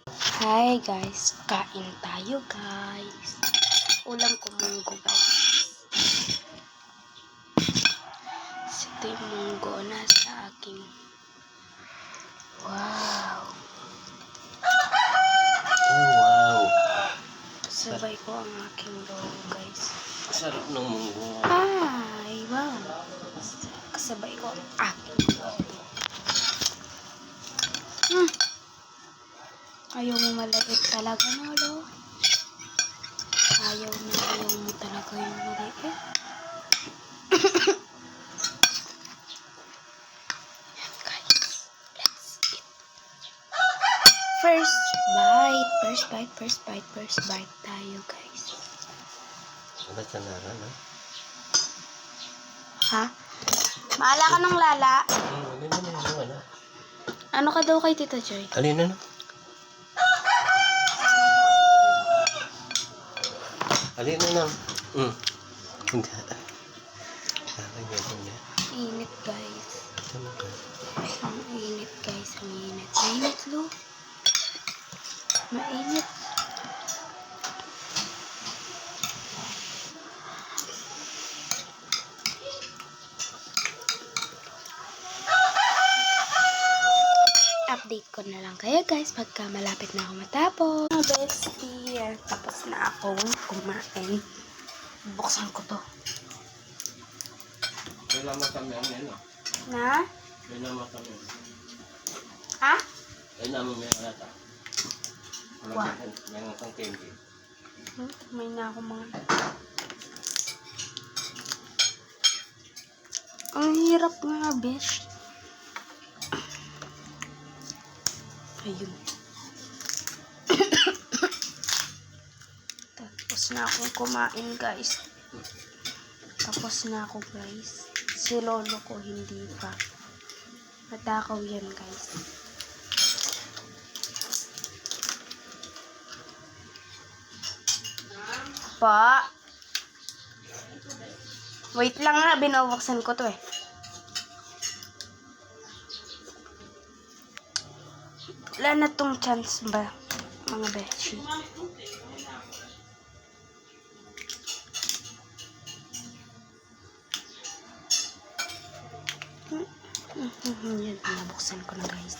Hi guys, kain tayo guys. Ulam ko munggo guys. Ito yung munggo na sa aking. Wow. Oh, wow. Sabay ko ang aking logo guys. Sarap ng munggo. Ay, wow. Kasabay ko ang aking logo. Ayaw mo maliit talaga, Nolo. Ayaw mo talaga yung maliit. Yan, guys. Let's eat. First bite tayo, guys. Ano sa nara, no? Ha? Maala ka ng lala. Alin na yung ano? Ano ka daw kay Tita Joy? Alin na, no? Alin na, no? Hindi. Init, guys. Tama ka. Ang init, guys. Ang init. Mainit, Lo. Mainit. Update ko na lang kayo guys pagka malapit na ako matapos. Mga bestie, tapos na ako kumain. Buksan ko to. Kailangan kami ang ano? Na? Kailangan kami. Ha? Kailangan mo yung alata. Wow. Yung isang candy. May na ako mga. Ang hirap nga, besh. Ayun. Tapos na akong kumain, guys. Tapos na ako, guys. Si lolo ko hindi pa. Natakaw yan, guys. Pa. Wait lang nga, binubuksan ko to eh. Wala na tong chance ba, mga beshi? Yan, nabuksan ko na guys.